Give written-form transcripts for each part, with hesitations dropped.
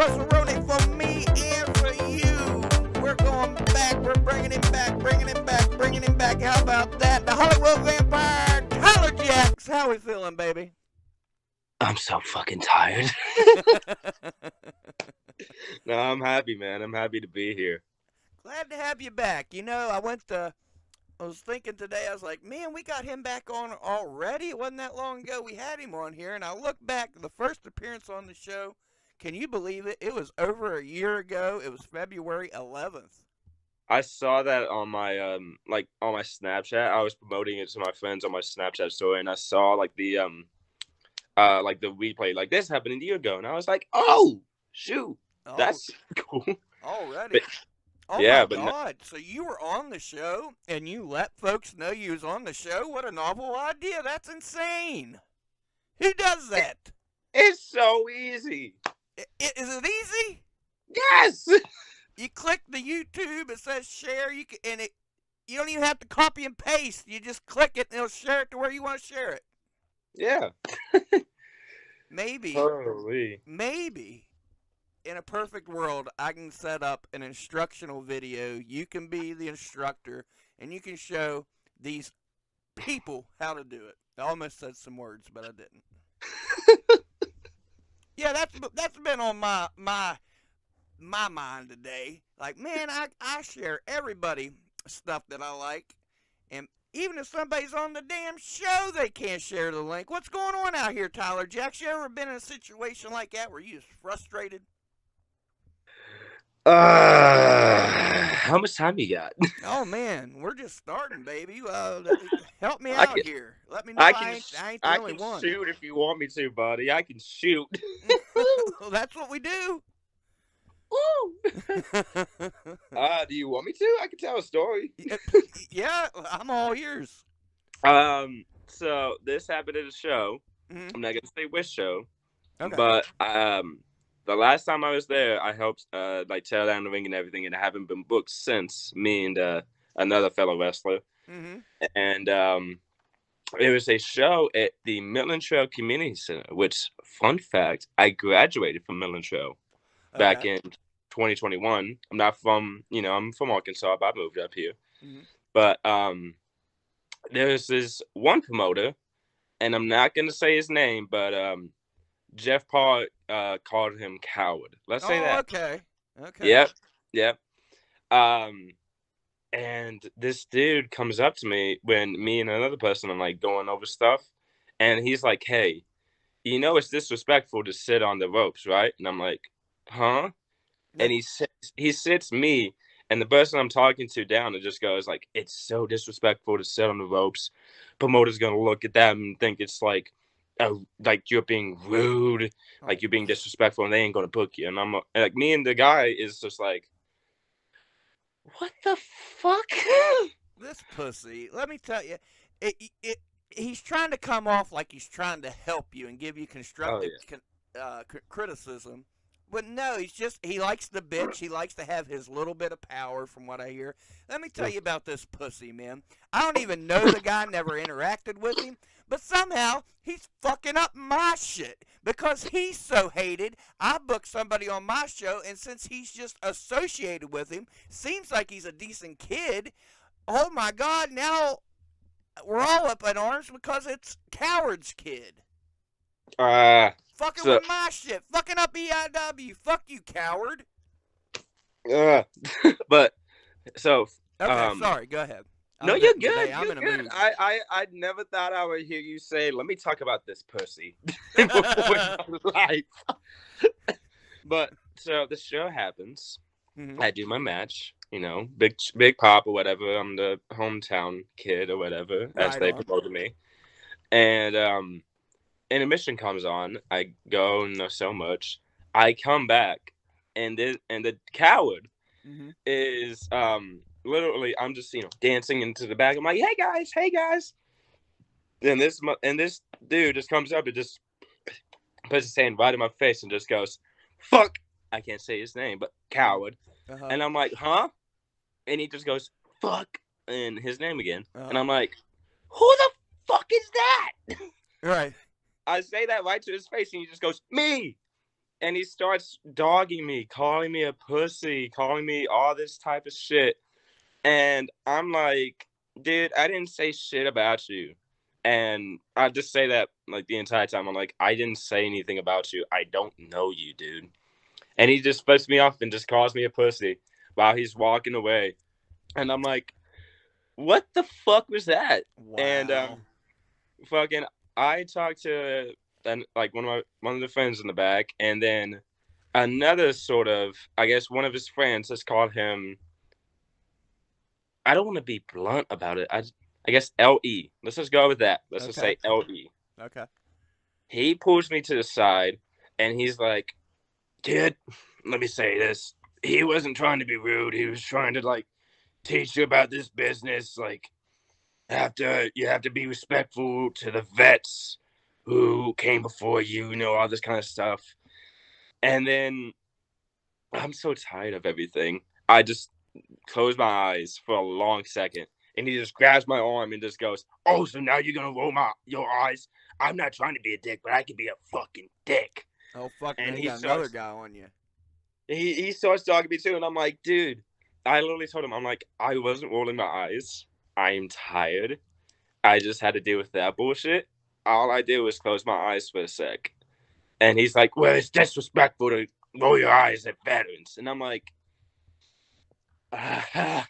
WrestleRoni for me and for you. We're going back. We're bringing him back, bringing him back, bringing him back. How about that? The Hollywood Vampire, Tyler Jaxx. How we feeling, baby? I'm so fucking tired. No, I'm happy, man. I'm happy to be here. Glad to have you back. You know, I was thinking today, I was like, man, we got him back on already. It wasn't that long ago we had him on here. And I look back, the first appearance on the show, can you believe it? It was over a year ago. It was February 11th. I saw that on my on my Snapchat. I was promoting it to my friends on my Snapchat story, and I saw like the replay, like this happened a year ago, and I was like, oh shoot, that's cool. Already. Oh my God! So you were on the show, and you let folks know you was on the show? What a novel idea! That's insane. Who does that? It's so easy. Is it easy? Yes. You click the YouTube. It says share. You don't even have to copy and paste. You just click it, and it'll share it to where you want to share it. Yeah. Maybe. Holy. Maybe. In a perfect world, I can set up an instructional video. You can be the instructor, and you can show these people how to do it. I almost said some words, but I didn't. Yeah, that's been on my mind today. Like, man, I share everybody stuff that I like, and even if somebody's on the damn show, they can't share the link. What's going on out here, Tyler Jaxx? You ever been in a situation like that where you just frustrated? How much time you got? Oh man, we're just starting, baby. Help me out here. Let me know I ain't the only one. I can shoot if you want me to, buddy. I can shoot. Well, that's what we do. Woo! Do you want me to? I can tell a story. Yeah, I'm all ears. So this happened at a show. Mm-hmm. I'm not gonna say which show. Okay. But the last time I was there, I helped tear down the ring and everything, and I haven't been booked since. Me and another fellow wrestler. Mm-hmm. And it was a show at the Midland Trail Community Center. Which, fun fact, I graduated from Midland Trail back in 2021. I'm not from, I'm from Arkansas, but I moved up here. Mm-hmm. But there's this one promoter, and I'm not gonna say his name, but Jeff Paul called him coward. Let's say that. Okay. Yep. And this dude comes up to me when me and another person are like going over stuff, and he's like, "Hey, it's disrespectful to sit on the ropes, right?" And I'm like, "Huh?" And he sits me and the person I'm talking to down and just goes like, "It's so disrespectful to sit on the ropes. Promoter's gonna look at that and think it's like you're being rude, like you're being disrespectful, and they ain't gonna book you." And I'm like, me and the guy is just like, what the fuck? This pussy, let me tell you, he's trying to come off like he's trying to help you and give you constructive criticism. But no, he likes the bitch. He likes to have his little bit of power, from what I hear. Let me tell you about this pussy, man. I don't even know the guy, never interacted with him. But somehow, he's fucking up my shit. Because he's so hated, I booked somebody on my show, and since he's just associated with him, seems like he's a decent kid. Oh my God, now we're all up in arms because it's Coward's kid. Fucking with my shit. Fucking up EIW. Fuck you, coward. But, so... Okay, sorry. Go ahead. No, you're good. I'm in a mood. I never thought I would hear you say, "Let me talk about this pussy." But, so, the show happens. Mm-hmm. I do my match. Big pop or whatever. I'm the hometown kid or whatever, as they promoted me. And, intermission comes on. I go so much. I come back, and the coward is literally, I'm just dancing into the back. I'm like, hey guys. And this dude just comes up and just puts his hand right in my face and just goes, "Fuck." I can't say his name, but coward. And I'm like, huh? And he just goes, "Fuck," and his name again. And I'm like, who the fuck is that? Right. I say that right to his face, and he just goes, "Me." And he starts dogging me, calling me a pussy, calling me all this type of shit. And I'm like, dude, I didn't say shit about you. And I just say that like the entire time. I'm like, I didn't say anything about you. I don't know you, dude. And he just flips me off and just calls me a pussy while he's walking away. And I'm like, what the fuck was that? And Wow. fucking, I talked to like one of the friends in the back, and then another sort of, I guess one of his friends has called him. I don't want to be blunt about it. I guess LE. Let's just go with that. Let's just Okay. say LE. Okay. He pulls me to the side, and he's like, "Kid, let me say this. He wasn't trying to be rude. He was trying to like teach you about this business. Like, you have to be respectful to the vets who came before you. You know, all this kind of stuff." And then I'm so tired of everything. I just close my eyes for a long second, and he just grabs my arm and just goes, "Oh, so now you're gonna roll your eyes? I'm not trying to be a dick, but I can be a fucking dick." Oh fuck! And Now you he got another starts guy on you. he starts talking to me too, and I'm like, dude, I literally told him, I'm like, I wasn't rolling my eyes. I am tired. I just had to deal with that bullshit. All I did was close my eyes for a sec. And he's like, well, it's disrespectful to roll your eyes at veterans. And I'm like, I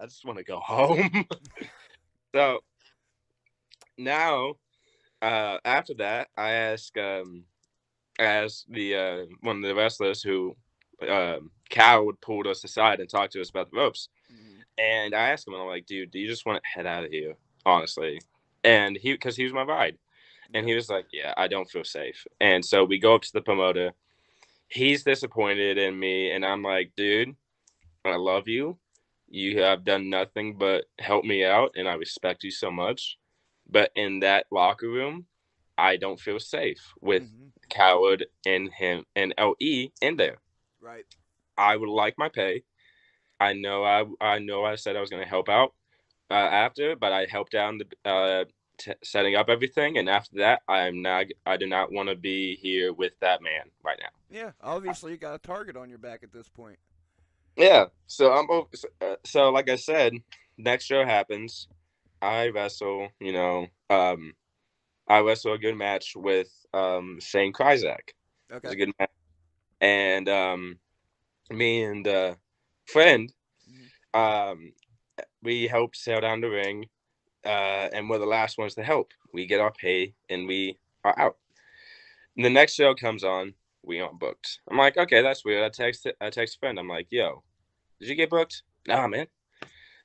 just want to go home. So now, after that, I asked the one of the wrestlers who Cal pulled us aside and talked to us about the ropes. Mm-hmm. And I asked him, and I'm like, dude, do you just want to head out of here, honestly? And because he was my ride. And he was like, yeah, I don't feel safe. And so we go up to the promoter. He's disappointed in me. And I'm like, dude, I love you. You have done nothing but help me out. And I respect you so much. But in that locker room, I don't feel safe with Coward and him and LE in there. Right. I would like my pay. I know I said I was going to help out after, but I helped out in the setting up everything, and after that, I do not want to be here with that man right now. Yeah, obviously you got a target on your back at this point. Yeah, so so like I said, next show happens. I wrestle, I wrestle a good match with Shane Kryzak. Okay. It's a good match, and me and a friend, we helped sail down the ring. And we're the last ones to help. We get our pay and we are out. And the next show comes on, we aren't booked. I'm like, okay, that's weird. I text a friend. I'm like, yo, did you get booked? Nah, man.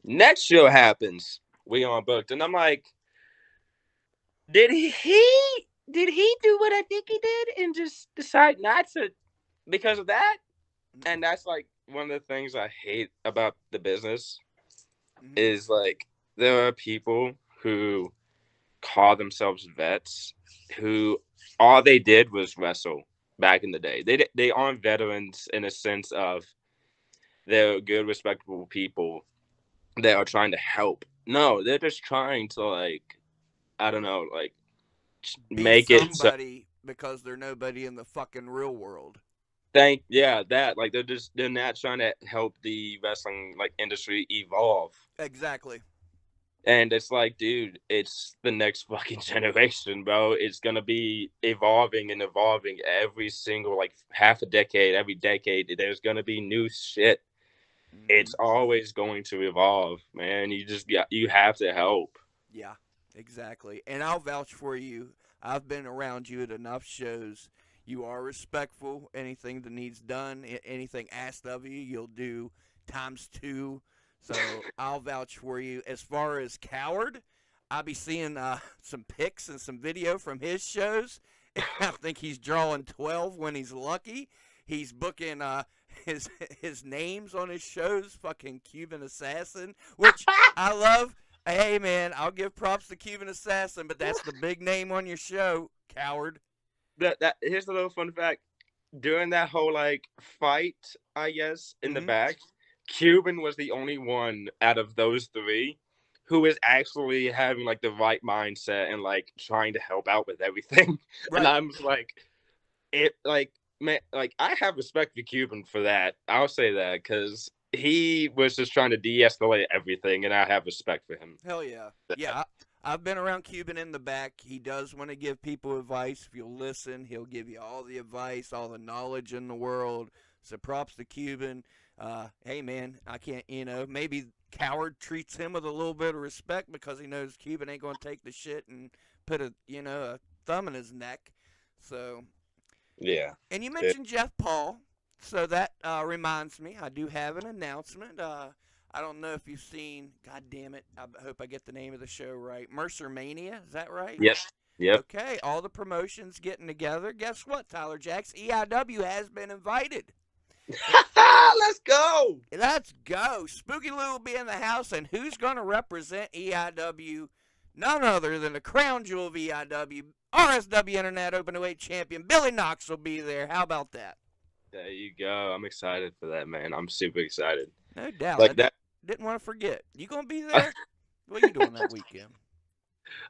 Next show happens, we aren't booked. And I'm like, did he do what I think he did and just decide not to because of that? And that's like one of the things I hate about the business is like, there are people who call themselves vets who all they did was wrestle back in the day. They aren't veterans in a sense of they're good, respectable people that are trying to help. No, they're just trying to like, I don't know, like make it somebody because they're nobody in the fucking real world. That like they're not trying to help the wrestling like industry evolve. Exactly. And it's like, dude, it's the next fucking generation, bro. It's going to be evolving and evolving every single, like, half a decade, every decade. There's going to be new shit. It's always going to evolve, man. You have to help. Yeah, exactly. And I'll vouch for you. I've been around you at enough shows. You are respectful. Anything that needs done, anything asked of you, you'll do ×2. So I'll vouch for you. As far as Coward, I'll be seeing some pics and some video from his shows. I think he's drawing 12 when he's lucky. He's booking his names on his shows, fucking Cuban Assassin, which I love. Hey, man, I'll give props to Cuban Assassin, but that's the big name on your show, Coward. Here's a little fun fact. During that whole, like, fight, I guess, in the back, Cuban was the only one out of those three who is actually having like the right mindset and like trying to help out with everything. Right. And I'm like, man, like I have respect for Cuban for that. I'll say that because he was just trying to de-escalate everything, and I have respect for him. Hell yeah. Yeah, I've been around Cuban in the back. He does want to give people advice. If you'll listen, he'll give you all the advice, all the knowledge in the world. So props to Cuban. Hey, man, I can't, maybe Coward treats him with a little bit of respect because he knows Cuban ain't going to take the shit and put a thumb in his neck. So, Yeah. and you mentioned Jeff Paul. So that reminds me, I do have an announcement. I don't know if you've seen, God damn it, I hope I get the name of the show right. Mercer Mania, is that right? Yep. Yep. Okay, all the promotions getting together. Guess what, Tyler Jaxx? EIW has been invited. Let's go. Let's go. Spooky Lou will be in the house, and who's going to represent EIW? None other than the crown jewel of EIW, RSW Internet Openweight Champion, Billy Knox will be there. How about that? There you go. I'm excited for that, man. I'm super excited. No doubt. Like that. Didn't want to forget. You gonna be there? What are you doing that weekend?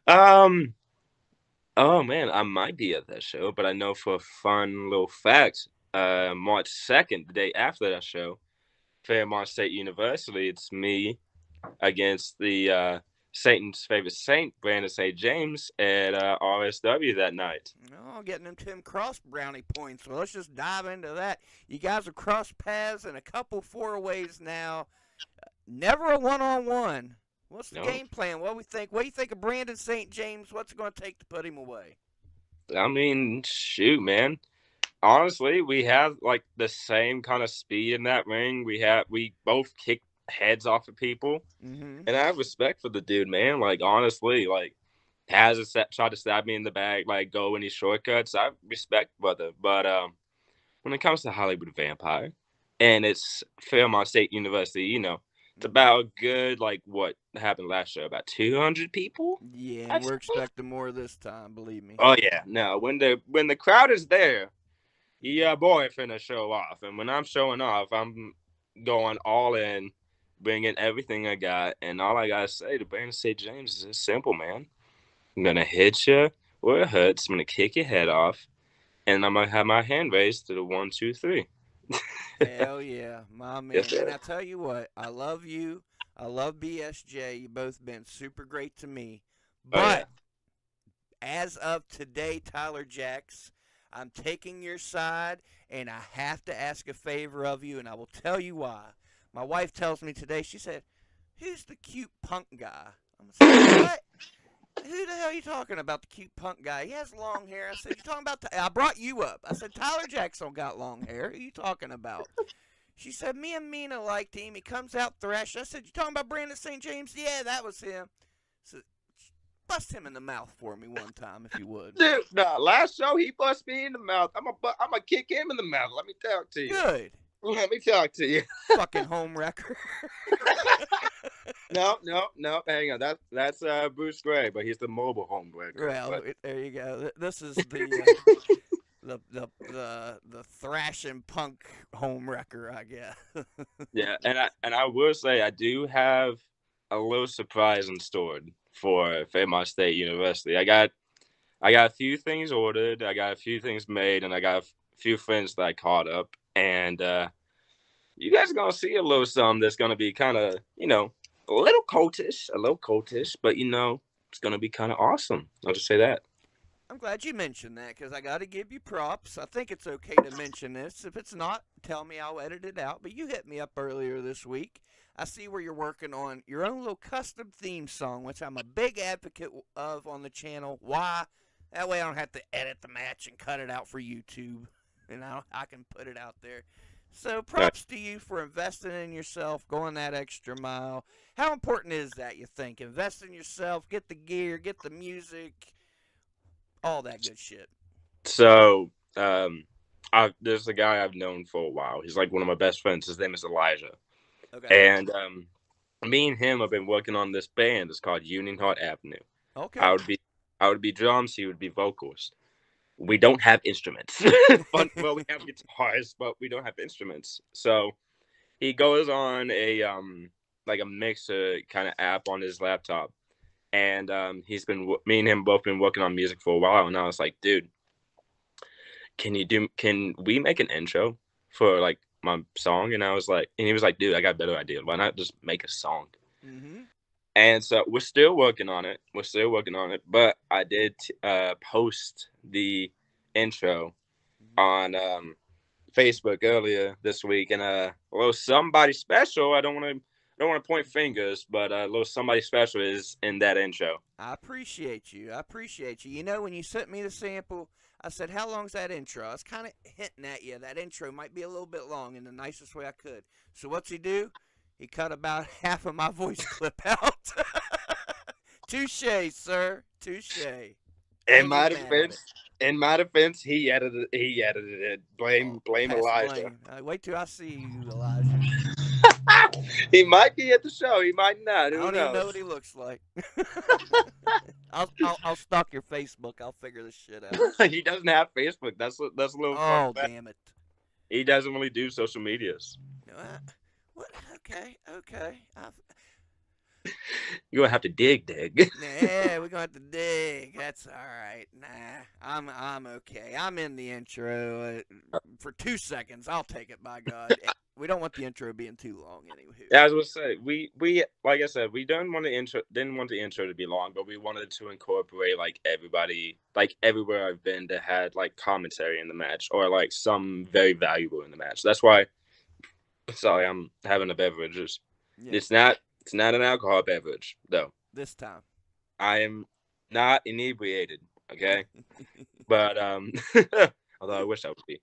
Oh man, I might be at that show, but I know for a fun little fact, March 2nd, the day after that show, Fairmont State University, it's me against the Satan's favorite saint, Brandon St. James, at RSW that night. Oh, getting them Tim Cross brownie points. Well, let's just dive into that. You guys have crossed paths in a couple four-ways now. Never a one-on-one. What's the game plan? What do you think of Brandon St. James? What's it going to take to put him away? I mean, shoot, man. Honestly, we have like the same kind of speed in that ring. We both kick heads off of people, and I have respect for the dude, man. Like honestly, like has tried to stab me in the back, like go any shortcuts. I respect brother, but when it comes to Hollywood Vampire, and it's Fairmont State University, it's about good, like what happened last year, about 200 people. Yeah, we're expecting more this time, believe me. Oh yeah, no, when the crowd is there, yeah, boy, finna show off, and when I'm showing off, I'm going all in, bringing everything I got, and all I gotta say to Brandon St. James is it's simple, man. I'm gonna hit you where it hurts. I'm gonna kick your head off, and I'm gonna have my hand raised to the 1, 2, 3. Hell yeah, my man. Yes, and I tell you what, I love you. I love BSJ. You both been super great to me. But as of today, Tyler Jaxx, I'm taking your side, and I have to ask a favor of you, and I will tell you why. My wife tells me today, she said, "Who's the cute punk guy?" I'm saying, "What? Who the hell are you talking about, the cute punk guy? He has long hair." I said, "You talking about I brought you up." I said, "Tyler Jaxx don't got long hair. Who are you talking about?" She said, "Me and Mina liked him. He comes out thrashing." I said, "You talking about Brandon St. James?" "Yeah, that was him." So, bust him in the mouth for me one time, if you would. Dude, nah, last show he bust me in the mouth. I'm gonna kick him in the mouth. Let me talk to you. Good. Let me talk to you. Fucking home wrecker. No. Hang on. That's Bruce Gray, but he's the mobile home wrecker. Well, there you go. This is the thrashing punk home wrecker, I guess. Yeah, and I will say I do have a little surprise in store for Fairmont State University. I got a few things ordered, I got a few things made, and I got a few friends that I caught up, and you guys are gonna see a little something that's gonna be kind of, a little cultish, but it's gonna be kind of awesome. I'll just say that. I'm glad you mentioned that because I got to give you props. I think it's okay to mention this. If it's not, tell me, I'll edit it out. But you hit me up earlier this week. I see where you're working on your own little custom theme song, which I'm a big advocate of on the channel. Why? That way I don't have to edit the match and cut it out for YouTube. And I can put it out there. So props to you for investing in yourself, going that extra mile. How important is that, you think? Invest in yourself, get the gear, get the music, all that good shit. So, there's a guy I've known for a while. He's like one of my best friends. His name is Elijah. Okay. And me and him have been working on this band. It's called Union Heart Avenue. Okay. I would be drums. He would be vocals. We don't have instruments. Well, we have guitars, but we don't have instruments. So he goes on a like a mixer kind of app on his laptop, and me and him both been working on music for a while. And I was like, dude, Can we make an intro for like my song? And I was like, and he was like, dude, I got a better idea. Why not just make a song? Mm-hmm. And so we're still working on it. But I did post the intro on Facebook earlier this week, and a little somebody special. I don't want to point fingers, but a little somebody special is in that intro. I appreciate you. You know, when you sent me the sample, I said, how long's that intro? I was kind of hinting at you. That intro might be a little bit long in the nicest way I could. So what's he do? He cut about half of my voice clip out. Touche, sir. Touche. In my defense, he edited it. Blame Elijah. Blame. Wait till I see you, Elijah. He might be at the show. He might not. Who I don't knows? even know what he looks like. I'll stalk your Facebook. I'll figure this shit out. He doesn't have Facebook. That's a little. Oh, damn it. He doesn't really do social medias. What? Okay. You're gonna have to dig. Yeah, we're gonna have to dig. That's all right. Nah, I'm okay. I'm in the intro for 2 seconds. I'll take it. By God, we don't want the intro being too long, anyway. Yeah, I was gonna say we like I said, we didn't want the intro to be long, but we wanted to incorporate like everybody, like everywhere I've been that had like commentary in the match or like some very valuable in the match. That's why. Sorry, I'm having a beverage. Yeah. It's not an alcohol beverage, though. This time. I am not inebriated, okay? But, although I wish I would be.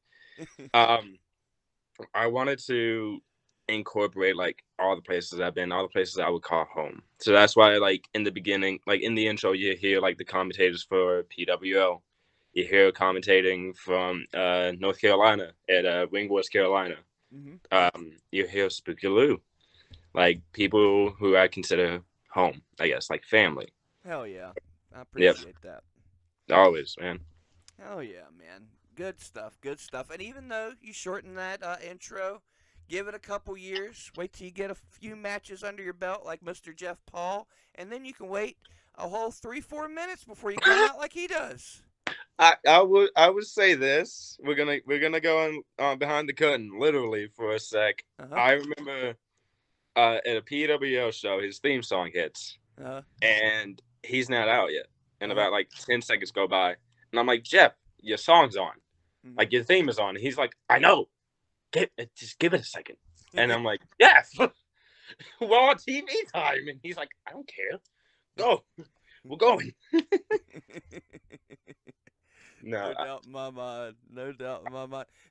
I wanted to incorporate, like, all the places I've been, all the places I would call home. So that's why, like, in the beginning, like, in the intro, you hear, like, the commentators for PWO. You hear commentating from North Carolina at Wing Wars, Carolina. Mm-hmm. You hear Spooky Lou. Like, people who I consider home, I guess, like family. Hell yeah. I appreciate that. Always, man. Hell yeah, man. Good stuff. And even though you shorten that intro, give it a couple years, wait till you get a few matches under your belt like Mr. Jeff Paul, and then you can wait a whole 3-4 minutes before you come out like he does. I would say this. We're gonna go on behind the curtain, literally, for a sec. Uh-huh. I remember at a PWO show, his theme song hits, and he's not out yet. And about like 10 seconds go by, and I'm like, Jeff, your song's on, like your theme is on. And he's like, I know, just give it a second. And I'm like, yes, we're on TV time. And he's like, I don't care, go, we're going. No doubt in my mind.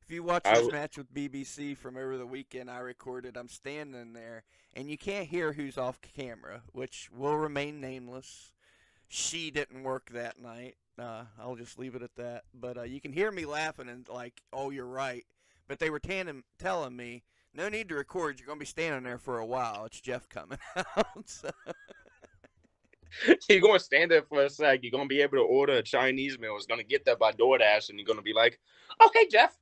If you watch this match with BBC from over the weekend I recorded, I'm standing there, and you can't hear who's off camera, which will remain nameless. She didn't work that night. I'll just leave it at that. But you can hear me laughing and like, oh, you're right. But they were telling me, no need to record. You're going to be standing there for a while. It's Jeff coming out. So. You're going to stand there for a sec. You're going to be able to order a Chinese meal. It's going to get there by DoorDash, and you're going to be like, okay, Jeff.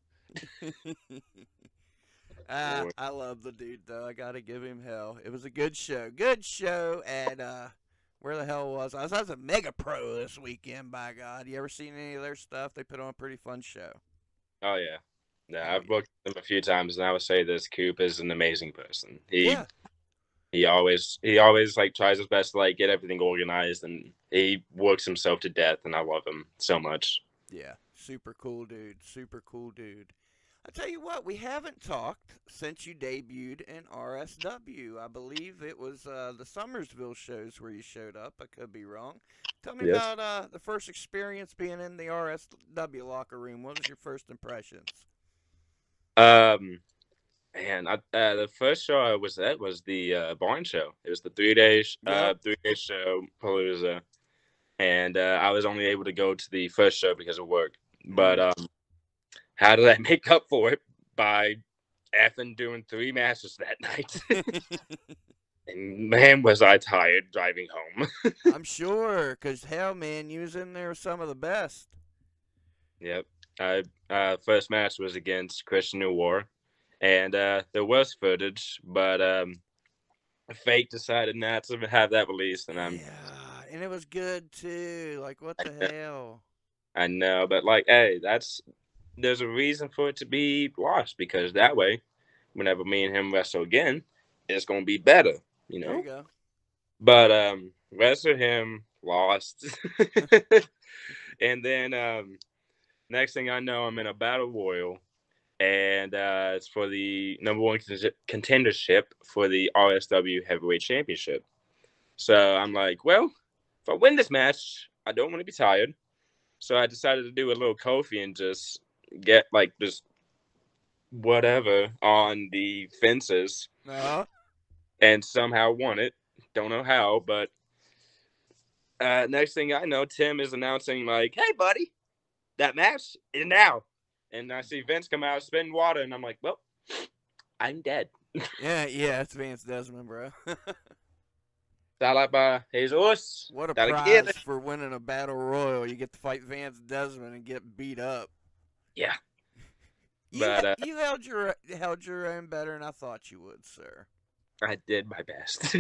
I love the dude, though. I got to give him hell. It was a good show. And where the hell was I? I was at Mega Pro this weekend, by God. You ever seen any of their stuff? They put on a pretty fun show. Oh, yeah. Yeah, I've booked them a few times, and I would say this Coop is an amazing person. He always like tries his best to like get everything organized, and he works himself to death, and I love him so much. Yeah, super cool dude. I tell you what, we haven't talked since you debuted in RSW. I believe it was the Summersville shows where you showed up. I could be wrong. Tell me about the first experience being in the RSW locker room. What was your first impressions? Man, the first show I was at was the Barn Show. It was the 3-day show, Palooza, and I was only able to go to the first show because of work. But how did I make up for it? By effing doing 3 matches that night. And man, was I tired driving home. I'm sure, because hell, man, you was in there with some of the best. Yep. First match was against Christian New War. And there was footage, but Fake decided not to have that released, and and it was good too. Like, what the hell? I know, but like, hey, that's there's a reason for it to be lost, because that way, whenever me and him wrestle again, it's gonna be better, you There you know. go. But wrestled him, lost, and then next thing I know, I'm in a battle royal, and it's for the number one contendership for the RSW Heavyweight Championship. So I'm like, well, if I win this match, I don't want to be tired. So I decided to do a little Kofi and just get like just whatever on the fences, and somehow won it. Don't know how, but next thing I know, Tim is announcing like, "Hey, buddy, that match is now." And I see Vince come out spitting water, and I'm like, "Well, I'm dead." Yeah, it's Vance Desmond, bro. Sala para Jesus. What a Gotta prize get it. for winning a battle royal. You get to fight Vance Desmond and get beat up. Yeah. You held your own better than I thought you would, sir. I did my best.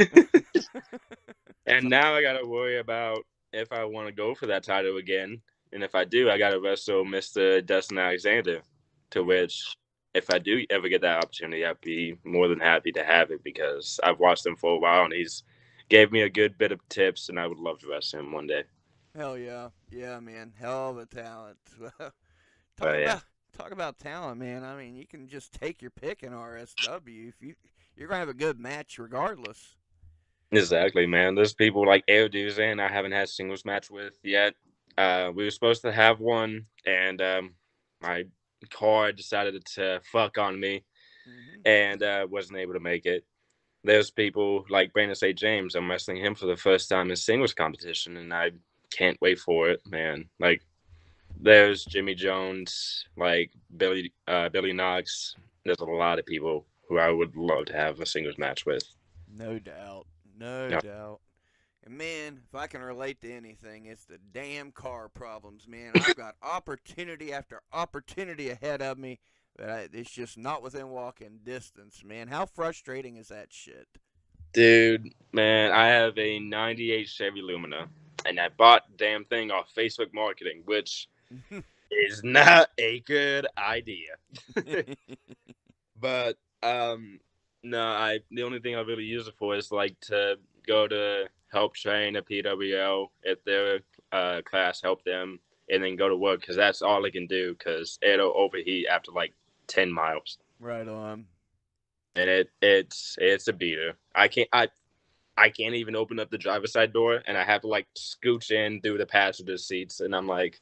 And now I gotta worry about if I want to go for that title again. And if I do, I gotta wrestle Mr. Dustin Alexander. To which, if I do ever get that opportunity, I'd be more than happy to have it, because I've watched him for a while and he's gave me a good bit of tips, and I would love to wrestle him one day. Hell yeah, man, hell of a talent. Talk about talent, man. I mean, you can just take your pick in RSW. If you're gonna have a good match regardless. Exactly, man. There's people like Eoduzan I haven't had a singles match with yet. We were supposed to have one, and my car decided to fuck on me, and wasn't able to make it. There's people like Brandon St. James. I'm wrestling him for the first time in singles competition, and I can't wait for it, man. Like, there's Jimmy Jones, like Billy Knox. There's a lot of people who I would love to have a singles match with. No doubt. No doubt. And man, if I can relate to anything, it's the damn car problems, man. I've got opportunity after opportunity ahead of me, but it's just not within walking distance, man. How frustrating is that shit? Dude, man, I have a 98 Chevy Lumina, and I bought the damn thing off Facebook Marketing, which is not a good idea. But no, the only thing I really use it for is like to go to help train a PWL at their class, help them, and then go to work, because that's all I can do, because it'll overheat after like 10 miles. Right on. And it's a beater. I can't even open up the driver's side door, and I have to like scooch in through the passenger seats, and I'm like,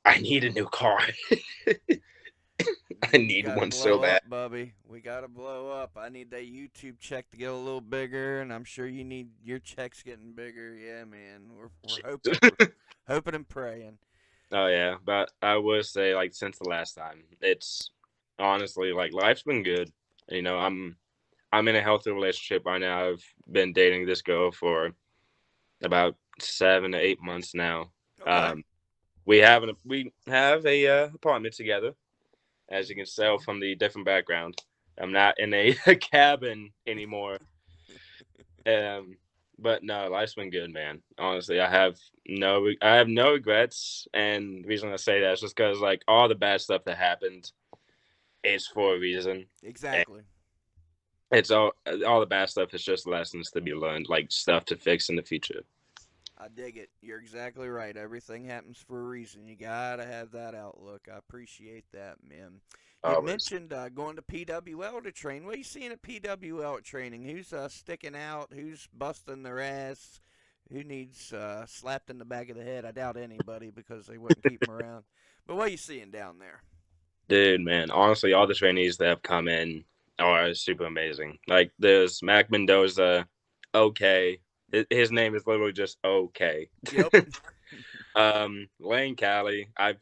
I need a new car. I need one so bad. Bubby. We gotta blow up. I need that YouTube check to get a little bigger, and I'm sure you need your checks getting bigger. Yeah, man. We're hoping and praying. Oh yeah, but I would say, like, since the last time, it's honestly like life's been good. You know, I'm in a healthy relationship right now. I've been dating this girl for about 7 to 8 months now. Okay. We have a apartment together, as you can tell from the different background. I'm not in a cabin anymore. But no, life's been good, man. Honestly, I have no regrets, and the reason I say that is just because, like, all the bad stuff that happened is for a reason. Exactly. And it's all the bad stuff is just lessons to be learned, like stuff to fix in the future. I dig it. You're exactly right. Everything happens for a reason. You gotta have that outlook. I appreciate that, man. You mentioned going to PWL to train. What are you seeing at PWL training? Who's sticking out? Who's busting their ass? Who needs slapped in the back of the head? I doubt anybody, because they wouldn't keep them around. But what are you seeing down there? Dude, man, honestly, all the trainees that have come in are super amazing. Like, there's Mac Mendoza, okay. His name is literally just okay. Yep. Lane Cali, I've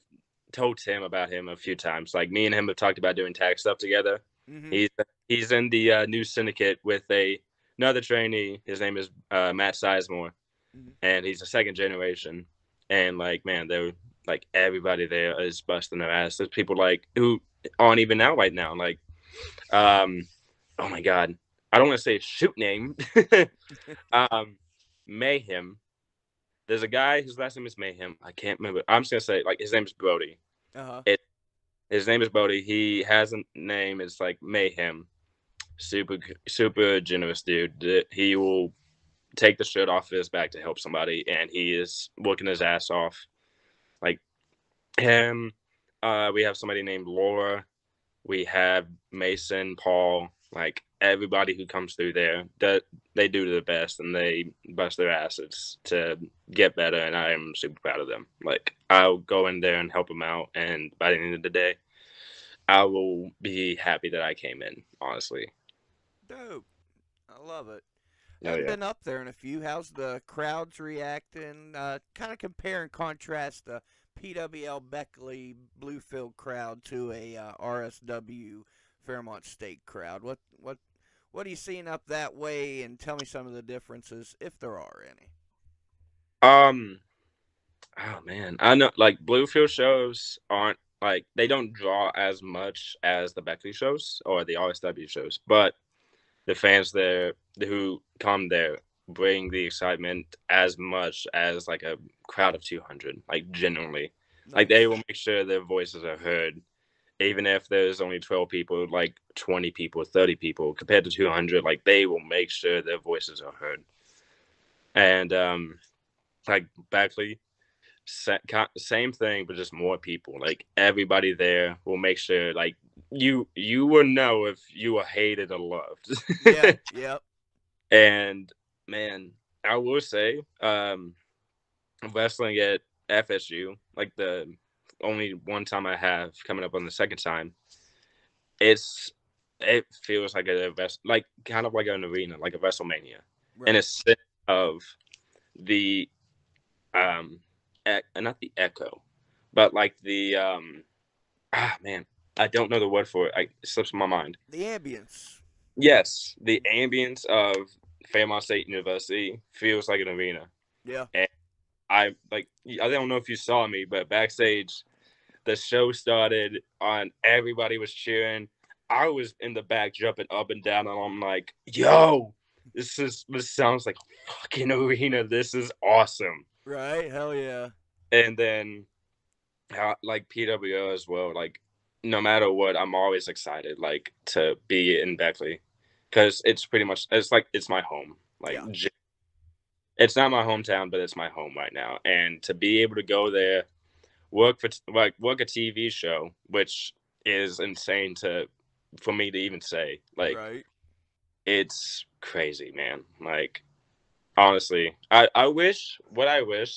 told Tim about him a few times. Like, me and him have talked about doing tag stuff together. Mm-hmm. He's in the new syndicate with another trainee. His name is Matt Sizemore, and he's a second generation. And, like, man, they're like, everybody there is busting their ass. There's people like who aren't even out right now. Like, oh my god, I don't want to say his shoot name. Mayhem. There's a guy whose last name is Mayhem. I can't remember. I'm just gonna say, like, his name is Brody. His name is Bodie. He has a name. It's like Mayhem. Super generous dude. He will take the shirt off his back to help somebody, and he is working his ass off. Like him. We have somebody named Laura. We have Mason, Paul, like everybody who comes through there, that they do their best and they bust their asses to get better. And I am super proud of them. Like I'll go in there and help them out. And by the end of the day, I will be happy that I came in, honestly. Dope. I love it. I Oh, haven't yeah. been up there in a few. How's the crowds reacting? Kind of compare and contrast the PWL Beckley Bluefield crowd to a RSW Fairmont State crowd. What are you seeing up that way? And tell me some of the differences, if there are any. Um, oh man, I know like Bluefield shows aren't like they don't draw as much as the Beckley shows or the RSW shows, but the fans there who come there bring the excitement as much as like a crowd of 200, like genuinely. Nice. Like they will make sure their voices are heard, even if there's only 12 people, like 20 people, 30 people compared to 200. Like they will make sure their voices are heard. And like Beckley, same thing, but just more people. Like everybody there will make sure, like you will know if you are hated or loved. Yeah, yep. And man, I will say, wrestling at FSU, like the only one time I have coming up on the second time, it feels like like kind of like an arena, like a WrestleMania, Right. in a sense of the not the echo, but like the man, I don't know the word for it. It slips my mind. The ambience. Yes, the ambience of Fairmont State University feels like an arena. Yeah. And I don't know if you saw me, but backstage, the show started on. Everybody was cheering. I was in the back jumping up and down, and I'm like, "Yo, this sounds like a fucking arena. This is awesome." Right? Hell yeah. And then, like PWO as well. Like, no matter what, I'm always excited, like to be in Beckley, because it's pretty much it's my home. Like, yeah. It's not my hometown, but it's my home right now. And to be able to go there, work a TV show, which is insane for me to even say. Like, right. It's crazy, man. Like, honestly, I wish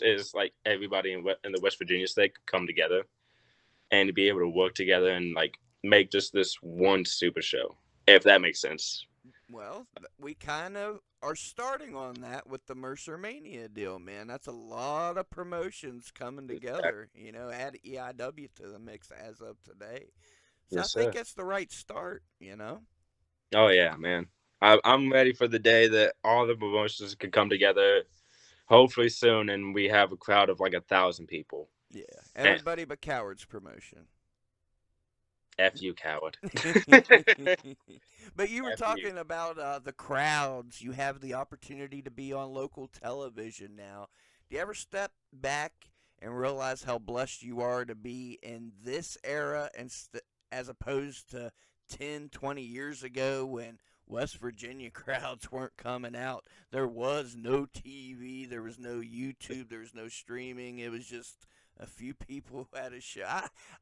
is like everybody in the West Virginia state could come together and to be able to work together and like make just this one super show, if that makes sense. Well, we kind of are starting on that with the Mercer Mania deal, man. That's a lot of promotions coming together. You know, add EIW to the mix as of today. So Yes, I think sir. it's the right start, you know? Oh, yeah, man. I'm ready for the day that all the promotions can come together, hopefully soon, and we have a crowd of like 1,000 people. Yeah, everybody but Coward's promotion. F you, coward. But you were talking about the crowds. You have the opportunity to be on local television now. Do you ever step back and realize how blessed you are to be in this era as opposed to 10, 20 years ago when West Virginia crowds weren't coming out? There was no TV, there was no YouTube, there was no streaming. It was just a few people who had a show.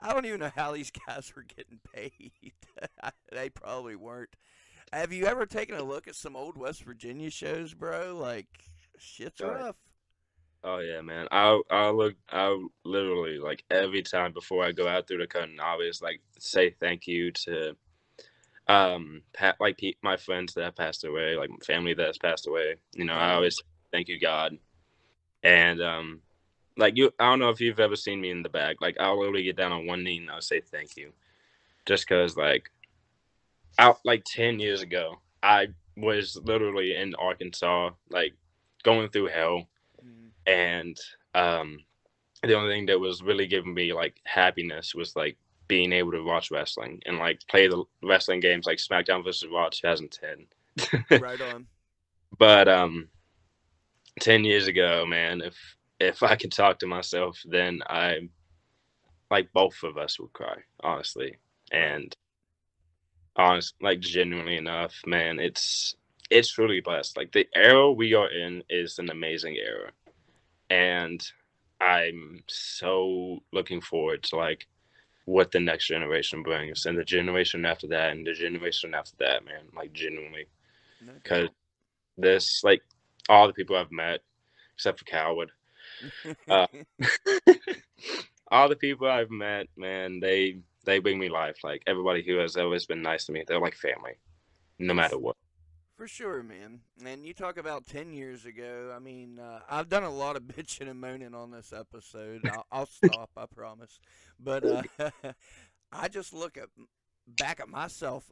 I don't even know how these guys were getting paid. They probably weren't. Have you ever taken a look at some old West Virginia shows, bro? Like, shit's rough. Oh yeah, man. I literally like every time before I go out through the curtain, I always like say thank you to my friends that have passed away, like family that has passed away. You know, I always thank you, God. And like I don't know if you've ever seen me in the back. Like I'll literally get down on one knee and I'll say thank you, just because like 10 years ago I was literally in Arkansas, like going through hell, and the only thing that was really giving me like happiness was like being able to watch wrestling and like play the wrestling games like SmackDown vs. Raw 2010. Right on. But 10 years ago, man, if I could talk to myself then, like both of us would cry, honestly. And like genuinely enough, man, it's really blessed. Like the era we are in is an amazing era, and I'm so looking forward to like what the next generation brings, and the generation after that, and the generation after that, man. Like genuinely, because this, like, all the people I've met, except for Coward, uh, all the people I've met, man, they bring me life. Like everybody who has always been nice to me, they're like family, no matter what. For sure, man. And you talk about 10 years ago. I mean, I've done a lot of bitching and moaning on this episode. I'll stop, I promise. But I just look back at myself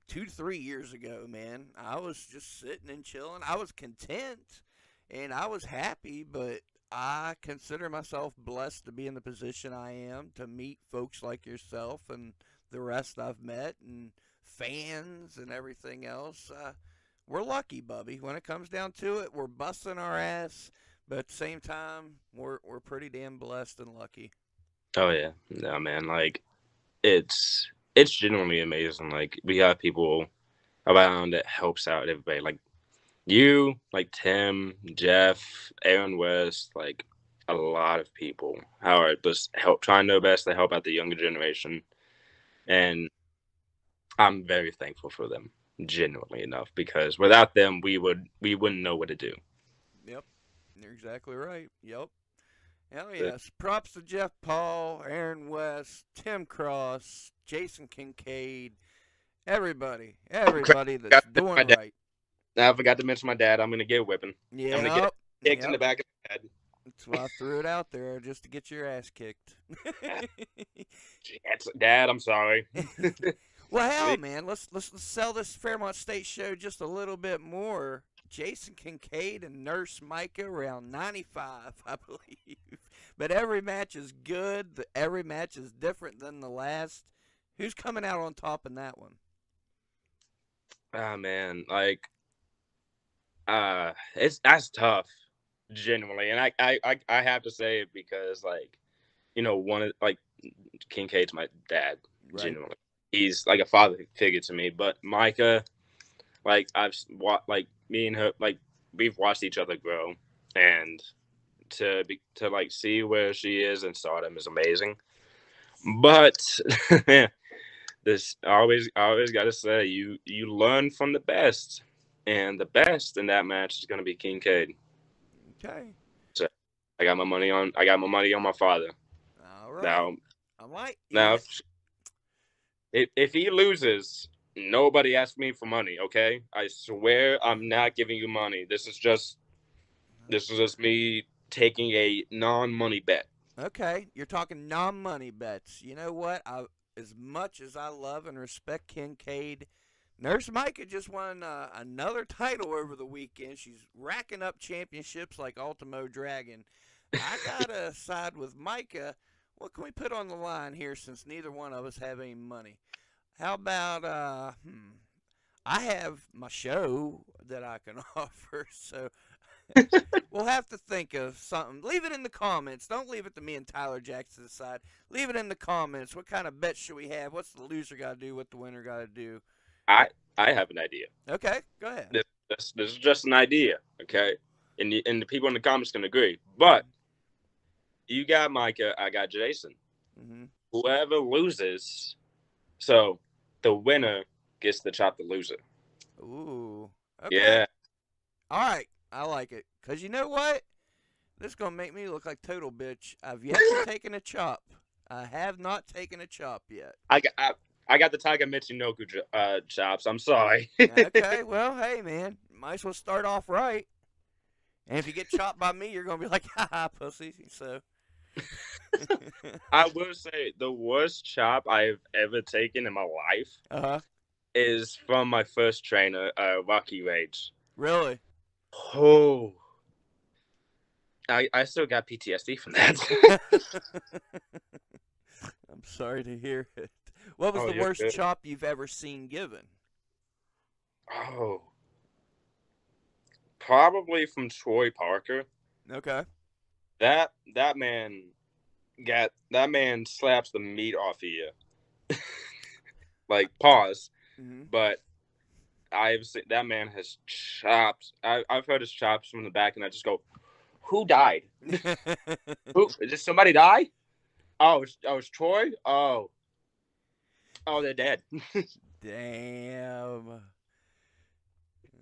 2 to 3 years ago, man. I was just sitting and chilling. I was content and I was happy, but I consider myself blessed to be in the position I am, to meet folks like yourself and the rest I've met, and fans and everything else. We're lucky, Bubby. When it comes down to it, we're busting our ass, but at the same time, we're pretty damn blessed and lucky. Oh yeah, no man, like it's genuinely amazing. Like we have people around that helps out everybody. Like you, like Tim, Jeff, Aaron West, like a lot of people how are just trying their best to help out the younger generation, and I'm very thankful for them, genuinely enough, because without them, we wouldn't know what to do. Yep, you're exactly right. Yep. Hell yes. Props to Jeff Paul, Aaron West, Tim Cross, Jason Kincaid, everybody that's doing right. Now, I forgot to mention my dad. I'm gonna get a whipping. Yeah. I'm gonna get kicked in the back of the head. That's why I threw it out there, just to get your ass kicked. Dad, I'm sorry. Well, hell, man, let's sell this Fairmont State show just a little bit more. Jason Kincaid and Nurse Micah around 95, I believe. But every match is good. Every match is different than the last. Who's coming out on top in that one? Ah, man, like, that's tough, genuinely, and I have to say it because, like, you know, like Kincaid's my dad, genuinely. He's like a father figure to me. But Micah, like like me and her, like we've watched each other grow, and to like see where she is in stardom is amazing. But I always got to say, you learn from the best, and the best in that match is going to be Kincaid. Okay. So I got my money on my father. All right. Now, if he loses, nobody asks me for money. Okay, I swear I'm not giving you money. This is just me taking a non-money bet. Okay, you're talking non-money bets. You know what? As much as I love and respect Kincaid, Nurse Micah just won another title over the weekend. She's racking up championships like Ultimo Dragon. I gotta side with Micah. What can we put on the line here, since neither one of us have any money? How about I have my show that I can offer, so we'll have to think of something. Leave it in the comments. Don't leave it to me and Tyler Jaxx to decide. Leave it in the comments. What kind of bets should we have? What's the loser got to do? What the winner got to do? I have an idea. Okay, go ahead. This is just an idea, okay? And the people in the comments can agree. But you got Micah, I got Jason. Mm-hmm. Whoever loses, so the winner gets to chop the loser. Ooh. Okay. Yeah. All right. I like it. Because you know what? This is going to make me look like total bitch. I've yet to take a chop. I have not taken a chop yet. I got the Tiger Michinoku chops. I'm sorry. Okay. Well, hey, man. Might as well start off right. And if you get chopped by me, you're going to be like, ha, pussy. So. I will say the worst chop I've ever taken in my life is from my first trainer, Rocky Rage. Really? Oh. I still got PTSD from that. I'm sorry to hear it. What was the worst chop you've ever seen given? Oh. Probably from Troy Parker. Okay. That man, that man slaps the meat off of you. Like, pause. Mm-hmm. But I've seen that man has chops. I've heard his chops from the back, and I just go, "Who died? Who did somebody die? Oh, it's Troy. Oh, they're dead." Damn.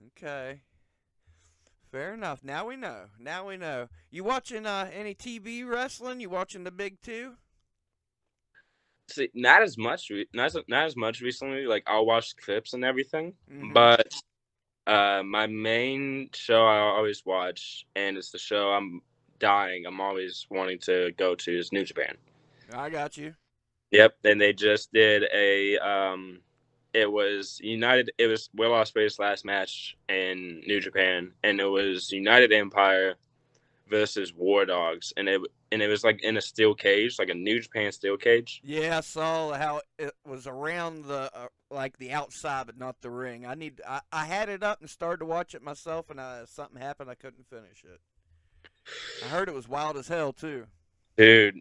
Okay. Fair enough. Now we know. Now we know. You watching any TV wrestling? You watching the big two? See, not as much. Not as much recently. Like, I'll watch clips and everything, Mm-hmm. but my main show I always watch, and it's the show I'm always wanting to go to, is New Japan. I got you. Yep, and they just did a it was Will Ospreay's last match in New Japan, and it was United Empire versus War Dogs, and it was like in a steel cage, like a New Japan steel cage. Yeah, I saw how it was around the like the outside, but not the ring. I had it up and started to watch it myself, and something happened. I couldn't finish it. I heard it was wild as hell too. Dude,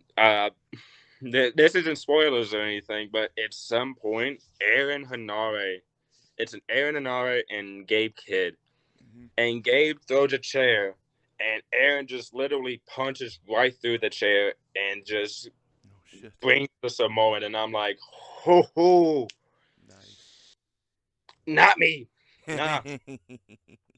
this isn't spoilers or anything, but at some point, it's an Aaron Hanare and Gabe Kidd, and Gabe throws a chair, and Aaron just literally punches right through the chair and just brings the Samoan, and I'm like, ho ho, nice, not me, nah,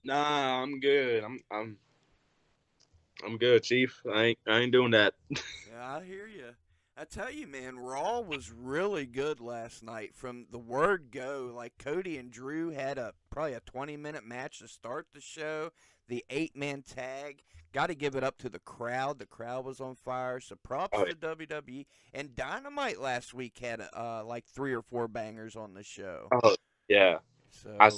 nah, I'm good, I'm good, Chief. I ain't doing that. Yeah, I hear you. I tell you, man, Raw was really good last night. From the word go, like Cody and Drew had probably a 20-minute match to start the show. The 8-man tag. Got to give it up to the crowd. The crowd was on fire. So props to WWE. And Dynamite last week had like 3 or 4 bangers on the show. Oh yeah. So I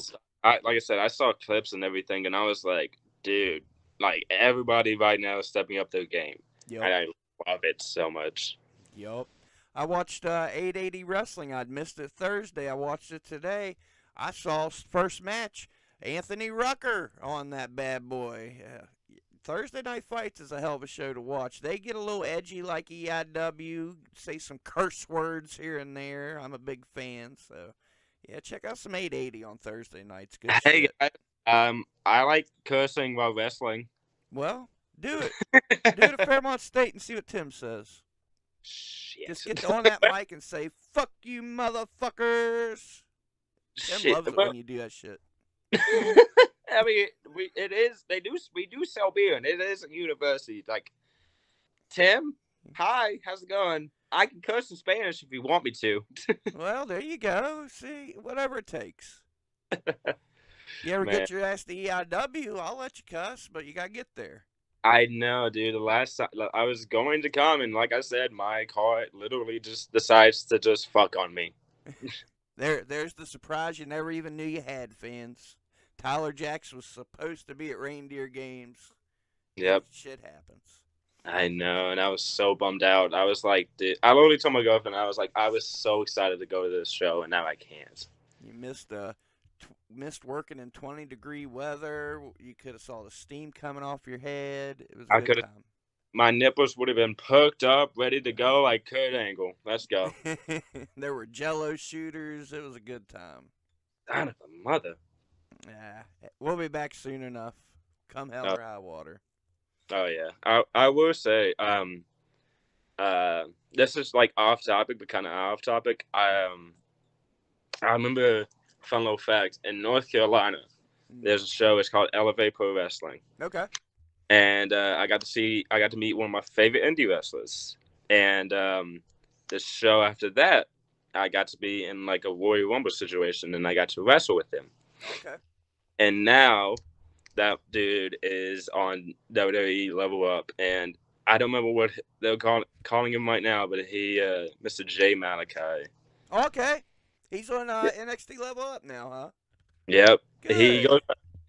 like I said, I saw clips and everything, and I was like, dude, like everybody right now is stepping up their game. Yep. And I love it so much. Yup. I watched 880 Wrestling. I'd missed it Thursday. I watched it today. I saw first match, Anthony Rucker on that bad boy. Thursday Night Fights is a hell of a show to watch. They get a little edgy like EIW, say some curse words here and there. I'm a big fan, so yeah, check out some 880 on Thursday nights. Good shit. I like cursing while wrestling. Well, do it. Do it at Fairmont State and see what Tim says. Shit. Just get on that mic and say, "Fuck you, motherfuckers." Tim loves it when you do that shit. I mean, we do sell beer, and it is a university. Like, Tim, hi, how's it going? I can curse in Spanish if you want me to. Well, there you go. See, whatever it takes. You ever get your ass to EIW, I'll let you cuss, but you gotta get there. I know, dude. The last time I was going to come, and like I said, my car literally just decides to just fuck on me. There's the surprise you never even knew you had, fans. Tyler Jaxx was supposed to be at Reindeer Games. Yep. Shit happens. I know, and I was so bummed out. I was like, dude, I literally told my girlfriend, I was like, I was so excited to go to this show, and now I can't. You missed working in 20-degree weather. You could have saw the steam coming off your head. It was a good time. My nipples would have been perked up, ready to go like Kurt Angle. Let's go. There were Jello shooters. It was a good time. Son of a mother. Yeah, we'll be back soon enough. Come hell or high water. Oh yeah, I will say, this is like off topic, but kind of off topic. I remember, fun little fact, in North Carolina, there's a show. It's called Elevate Pro Wrestling. Okay. And I got to meet one of my favorite indie wrestlers. And the show after that, I got to be in like a Royal Rumble situation, and I got to wrestle with him. Okay. And now that dude is on WWE Level Up, and I don't remember what they're calling him right now, but he, Mr. J Malachi. Okay. He's on NXT Level Up now, huh? Yep. Good.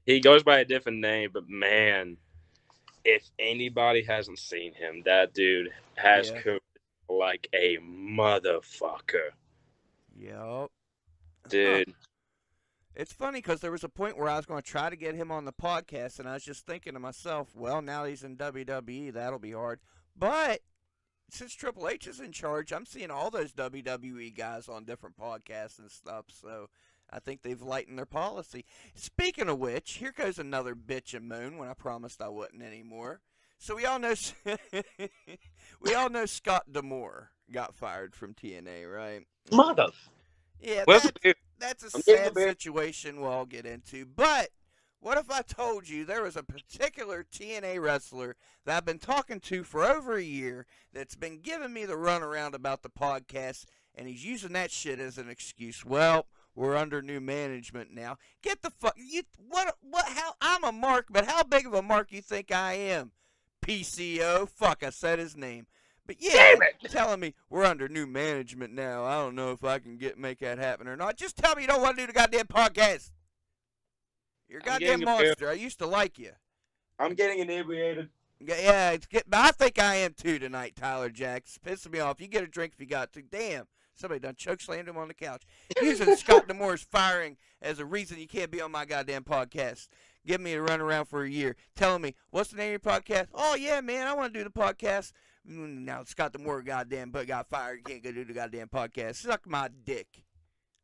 He goes by a different name, but man, if anybody hasn't seen him, that dude has cooked like a motherfucker. Yep. Dude. It's funny because there was a point where I was going to try to get him on the podcast, and I was just thinking to myself, well, now he's in WWE, that'll be hard. But since Triple H is in charge, I'm seeing all those WWE guys on different podcasts and stuff. So I think they've lightened their policy. Speaking of which, here goes another bitch and moan when I promised I wouldn't anymore. So we all know Scott D'Amore got fired from TNA, right? Mother. Yeah, that's a sad situation we'll all get into. But what if I told you there was a particular TNA wrestler that I've been talking to for over a year that's been giving me the runaround about the podcast, and he's using that shit as an excuse? Well, we're under new management now. Get the fuck how I'm a mark, but how big of a mark you think I am? PCO. Fuck, I said his name. But yeah, telling me we're under new management now. I don't know if I can make that happen or not. Just tell me you don't want to do the goddamn podcast. You're a goddamn monster. I used to like you. I'm getting inebriated. Yeah, I think I am too tonight, Tyler Jaxx. Pissing me off. You get a drink if you got to. Damn. Somebody done chokeslammed him on the couch. Using Scott D'Amore's firing as a reason you can't be on my goddamn podcast. Give me a runaround for a year. Telling me, what's the name of your podcast? Oh, yeah, man, I want to do the podcast. Now Scott D'Amore got fired. You can't go do the goddamn podcast. Suck my dick.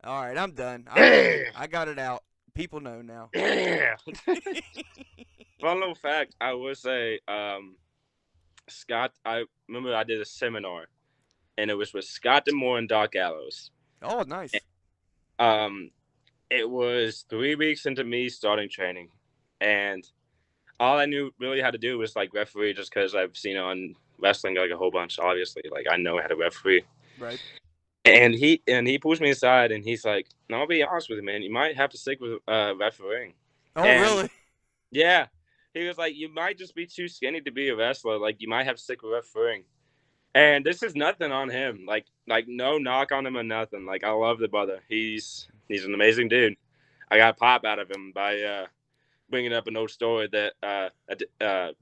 All right, I'm done. I got it out. People know now. Fun little fact, I would say, Scott, I remember I did a seminar, and it was with Scott D'Amore and Doc Gallows. Oh, nice. It was 3 weeks into me starting training, and all I knew really how to do was like referee, just because I've seen it on wrestling like a whole bunch. Obviously, like I know how to referee. Right. And he pushed me aside, and he's like, "No, I'll be honest with you, man. You might have to stick with refereeing." Oh, really? Yeah. He was like, "You might just be too skinny to be a wrestler. Like, you might have to stick with refereeing." And this is nothing on him. Like no knock on him or nothing. Like, I love the brother. He's an amazing dude. I got a pop out of him by bringing up an old story that a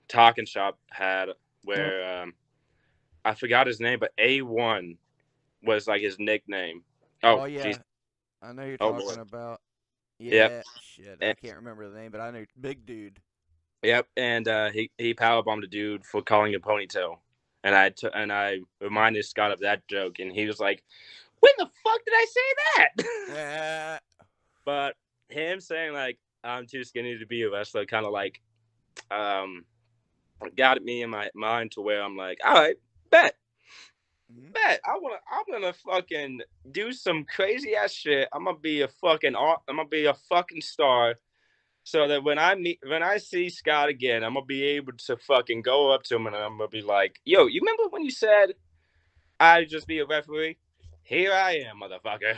Talking Shop had where I forgot his name, but A1 was like his nickname. Oh yeah. Geez. I know you're talking about. Yeah. Yep. Shit, I can't remember the name, but I know big dude. Yep, and he powerbombed a dude for calling a ponytail. And I reminded Scott of that joke, and he was like, "When the fuck did I say that?" But him saying like I'm too skinny to be a wrestler, kind of like, got me in my mind to where I'm like, all right, bet, I'm gonna fucking do some crazy ass shit. I'm gonna be a fucking star. So that when I see Scott again, I'm gonna be able to fucking go up to him and I'm gonna be like, "Yo, you remember when you said I'd just be a referee? Here I am, motherfucker."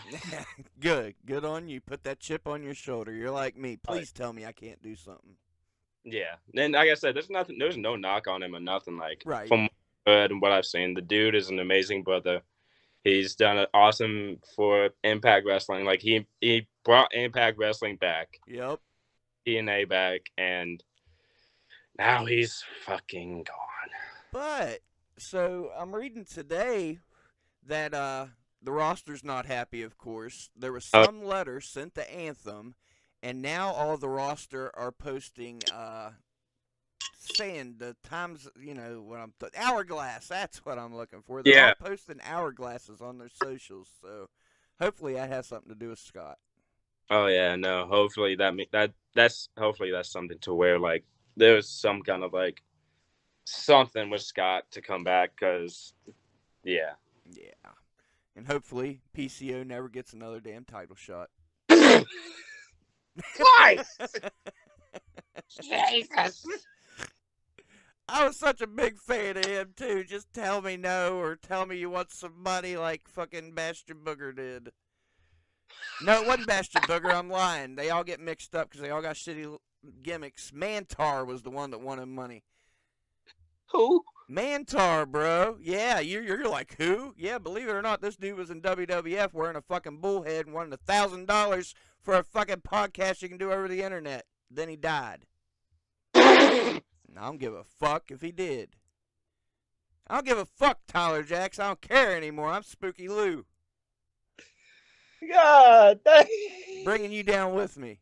Good on you. Put that chip on your shoulder. You're like me. Please tell me I can't do something. Yeah, and like I said, there's no knock on him or nothing. Like right. From what I've heard and what I've seen, the dude is an amazing brother. He's done it awesome for Impact Wrestling. Like he brought Impact Wrestling back. Yep. TNA back, and now he's fucking gone. But so I'm reading today that the roster's not happy. Of course, there was some letter sent to Anthem, and now all the roster are posting saying the times. You know what hourglass. That's what I'm looking for. They're all posting hourglasses on their socials. So hopefully that has something to do with Scott. Oh yeah, no. Hopefully that's something to where like there's some kind of like something with Scott to come back, because yeah, and hopefully PCO never gets another damn title shot. Why? Jesus. I was such a big fan of him too. Just tell me no, or tell me you want some money like fucking Bastion Booger did. No, it wasn't Bastion Booger. I'm lying. They all get mixed up because they all got shitty gimmicks. Mantar was the one that wanted money. Who? Mantar, bro. Yeah, you're like, who? Yeah, believe it or not, this dude was in WWF wearing a fucking bullhead and wanted $1,000 for a fucking podcast you can do over the internet. Then he died. I don't give a fuck if he did. I don't give a fuck, Tyler Jaxx. I don't care anymore. I'm Spooky Lou. God, bringing you down with me.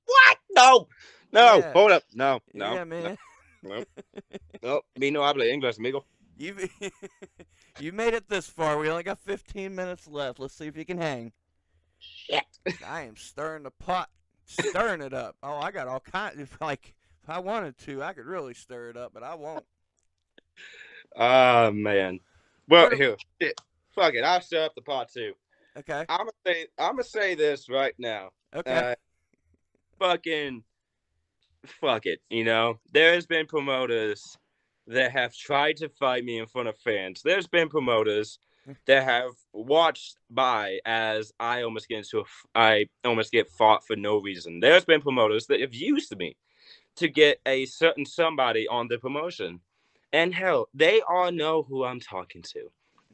What? No, yeah. Hold up, no. Yeah, man. No, me no habla English, amigo. You've you made it this far. We only got 15 minutes left. Let's see if you can hang. Shit. I am stirring the pot, stirring it up. Oh, I got all kinds. Like, if I wanted to, I could really stir it up, but I won't. Oh man. Well, here, shit. Fuck it. I'll stir up the pot too. Okay. I'm gonna say this right now. Okay. Fucking fuck it. You know, there's been promoters that have tried to fight me in front of fans. There's been promoters that have watched by as I almost get fought for no reason. There's been promoters that have used me to get a certain somebody on the promotion. And hell, they all know who I'm talking to.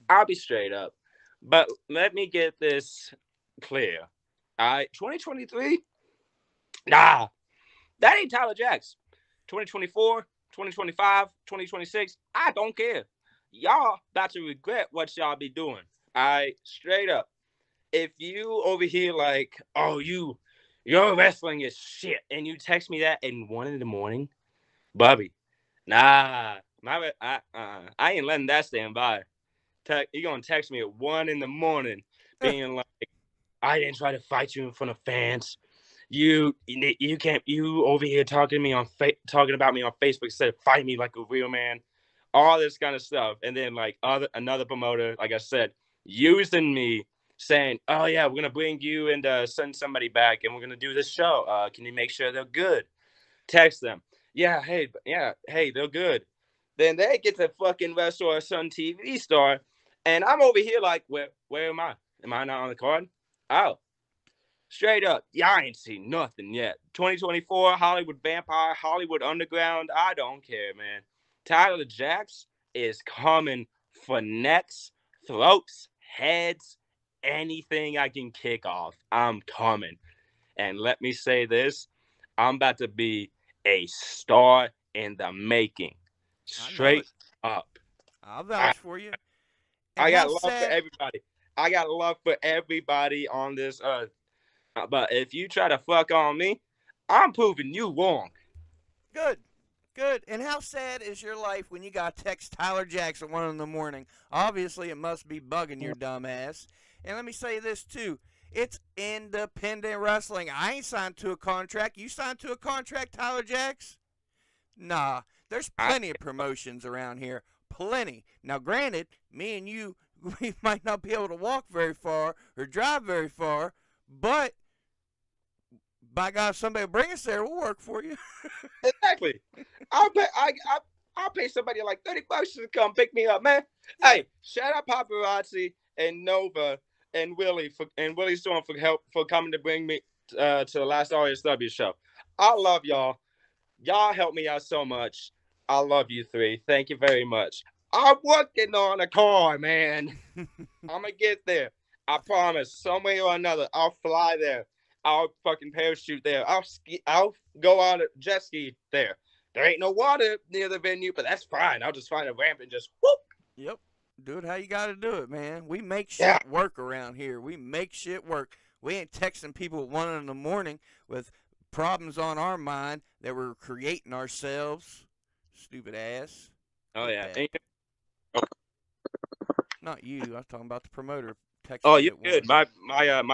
I'll be straight up. But let me get this clear. 2023? Nah, that ain't Tyler Jaxx. 2024, 2025, 2026, I don't care. Y'all about to regret what y'all be doing. Straight up. If you over here like, oh, your wrestling is shit, and you text me that in 1 a.m, Bubby, nah, I ain't letting that stand by. You gonna text me at 1 a.m, being like, I didn't try to fight you in front of fans. You can't. You over here talking about me on Facebook instead of fighting me like a real man. All this kind of stuff, and then like another promoter, like I said, using me, saying, "Oh yeah, we're gonna bring you and send somebody back, and we're gonna do this show. Can you make sure they're good?" Text them. Yeah, hey, they're good. Then they get to fucking wrestle a Sun TV star, and I'm over here like, where am I? Am I not on the card? Oh. Straight up, y'all ain't seen nothing yet. 2024, Hollywood Vampire, Hollywood Underground, I don't care, man. Tyler Jaxx is coming for necks, throats, heads, anything I can kick off. I'm coming. And let me say this, I'm about to be a star in the making. Straight up. I'll vouch for you. I got love for everybody. I got love for everybody on this earth. But if you try to fuck on me, I'm proving you wrong. Good. And how sad is your life when you got text Tyler Jaxx at 1 a.m? Obviously, it must be bugging your dumb ass. And let me say this, too. It's independent wrestling. I ain't signed to a contract. You signed to a contract, Tyler Jaxx? Nah. There's plenty of promotions around here. Plenty. Now, granted, me and you, we might not be able to walk very far or drive very far, but by God, if somebody will bring us there, we'll work for you. Exactly. I'll pay somebody like $30 to come pick me up, man. Yeah. Hey, shout out Paparazzi and Nova and Willie Storm for coming to bring me to the last RSW show. I love y'all. Y'all help me out so much. I love you three. Thank you very much. I'm working on a car, man. I'm gonna get there. I promise. Some way or another, I'll fly there. I'll fucking parachute there. I'll go on a jet ski there. There ain't no water near the venue, but that's fine. I'll just find a ramp and just whoop. Yep. Do it how you got to do it, man. We make shit work around here. We make shit work. We ain't texting people at 1 a.m. with problems on our mind that we're creating ourselves. Stupid ass. Oh, yeah. Not you. I was talking about the promoter. Oh, you're good. My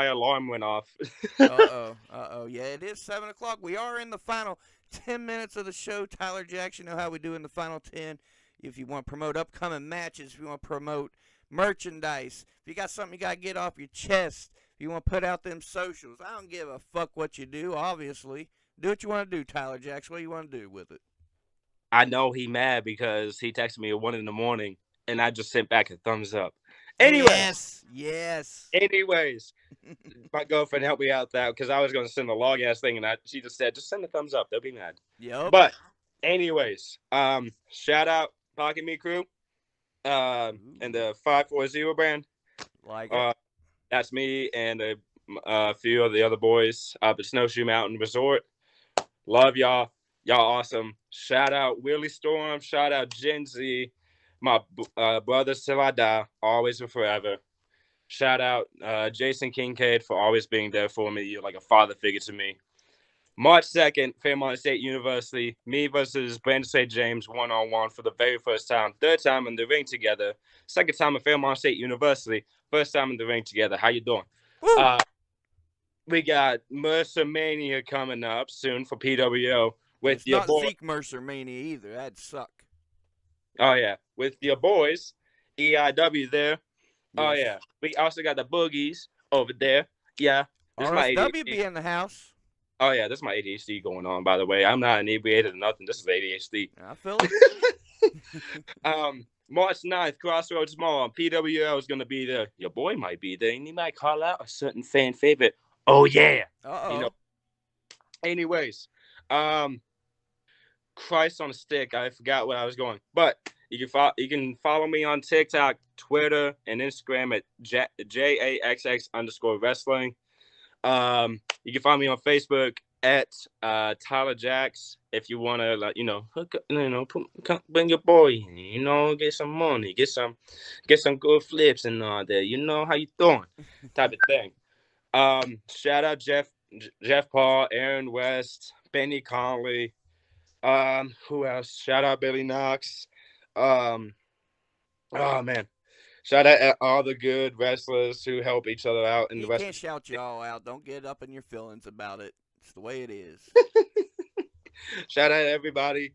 alarm went off. Uh-oh. Yeah, it is 7 o'clock. We are in the final 10 minutes of the show. Tyler Jaxx, you know how we do in the final 10. If you want to promote upcoming matches, if you want to promote merchandise, if you got something you got to get off your chest, if you want to put out them socials, I don't give a fuck what you do, obviously. Do what you want to do, Tyler Jaxx. What do you want to do with it? I know he mad because he texted me at 1 a.m, and I just sent back a thumbs up. Anyways, yes. Anyways, my girlfriend helped me out that because I was going to send a long ass thing, and she just said, just send a thumbs up. They'll be mad. Yep. But anyways, shout out Pocket Me Crew, and the 540 brand. Like it. That's me and a few of the other boys up at Snowshoe Mountain Resort. Love y'all. Y'all awesome. Shout out Willie Storm. Shout out Gen Z. My brothers till I die, always and forever. Shout out Jason Kincaid for always being there for me. You're like a father figure to me. March 2nd, Fairmont State University, me versus Brandon St. James one-on-one for the very first time. Third time in the ring together. Second time at Fairmont State University. First time in the ring together. How you doing? We got Mercer Mania coming up soon for PWO with it's your not boy. Zeke Mercer Mania either. That'd suck. Oh, yeah. With your boys, EIW there. Yes. Oh, yeah. We also got the Boogies over there. Yeah. RSW be in the house. Oh, yeah. This is my ADHD going on, by the way. I'm not inebriated or nothing. This is ADHD. I feel it. March 9th, Crossroads Mall. PWL is going to be there. Your boy might be there, and he might call out a certain fan favorite. Oh, yeah. Uh-oh. You know. Anyways, Christ on a stick. I forgot where I was going. But you can follow me on TikTok, Twitter, and Instagram at JAXX_wrestling. You can find me on Facebook at Tyler Jaxx if you want to, like, hook up, bring your boy in, get some money, get some good flips and all that. You know how you doing, type of thing. Shout out Jeff Paul, Aaron West, Benny Conley. Who else? Shout out Billy Knox. Oh man. Shout out all the good wrestlers who help each other out in the wrestling. You can't shout you all out. Don't get up in your feelings about it. It's the way it is. Shout out everybody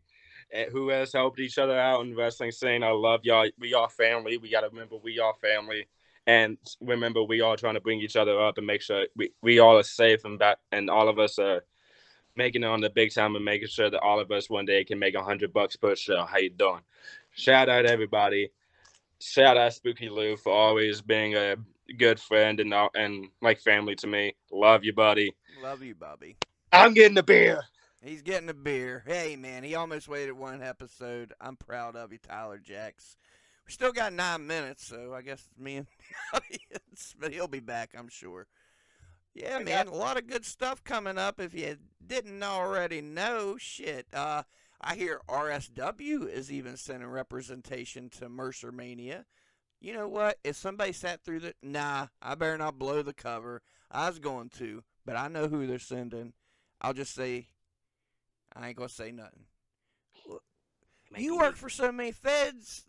who has helped each other out in the wrestling scene. I love y'all. We are family. We got to remember we are family. And remember, we all trying to bring each other up and make sure we all are safe and all of us are making it on the big time and making sure that all of us one day can make $100 per show. How you doing? Shout out everybody. Shout out Spooky Lou for always being a good friend and like family to me. Love you, buddy. Love you, Bobby. I'm getting the beer. He's getting a beer. Hey, man, he almost waited one episode. I'm proud of you, Tyler Jaxx. We still got 9 minutes, so I guess it's me and the audience, but he'll be back, I'm sure. Yeah, man, a lot of good stuff coming up. If you didn't already know, shit. I hear RSW is even sending representation to Mercer Mania. You know what? If somebody sat through the... Nah, I better not blow the cover. I was going to, but I know who they're sending. I'll just say... I ain't going to say nothing. You work for so many feds,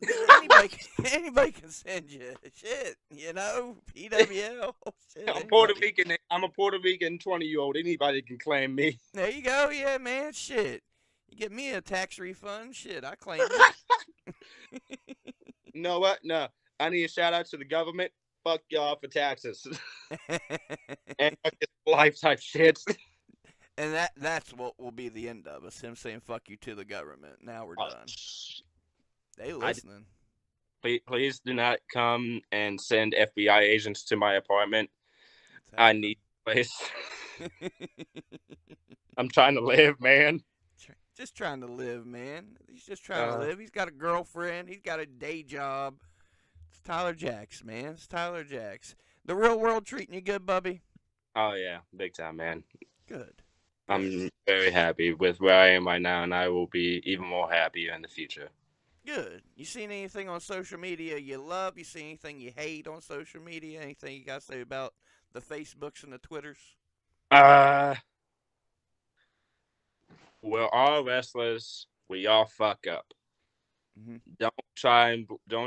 anybody can send you shit, PWL. Shit, I'm a Puerto Rican 20-year-old. Anybody can claim me. There you go. Yeah, man. Shit. You get me a tax refund. Shit, I claim it. You know what? No. I need a shout out to the government. Fuck y'all for taxes. And life type shit. And that's what will be the end of us, him saying fuck you to the government. Now we're done. They listening. Please do not come and send FBI agents to my apartment. I need a place. I'm trying to live, man. Just trying to live, man. He's just trying to live. He's got a girlfriend. He's got a day job. It's Tyler Jaxx, man. It's Tyler Jaxx. The real world treating you good, Bubby? Oh, yeah. Big time, man. Good. I'm very happy with where I am right now, and I will be even more happier in the future. Good. You seen anything on social media you love? You see anything you hate on social media? Anything you got to say about the Facebooks and the Twitters? We're all wrestlers. We all fuck up. Mm-hmm. Don't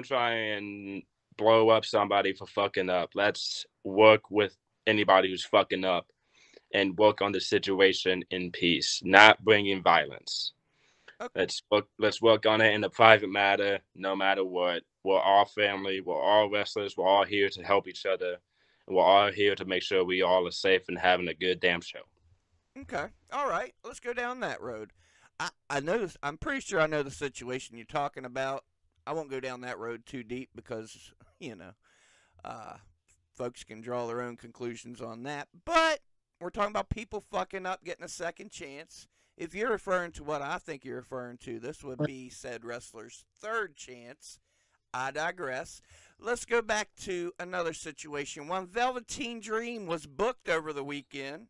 try and blow up somebody for fucking up. Let's work with anybody who's fucking up and work on the situation in peace, not bringing violence. Okay. Let's work on it in a private matter, no matter what. We're all family. We're all wrestlers. We're all here to help each other. And we're all here to make sure we all are safe and having a good damn show. Okay. All right. Let's go down that road. I know this. I'm pretty sure I know the situation you're talking about. I won't go down that road too deep because, folks can draw their own conclusions on that. But we're talking about people fucking up, getting a second chance. If you're referring to what I think you're referring to, this would be said wrestler's third chance. I digress. Let's go back to another situation. When Velveteen Dream was booked over the weekend,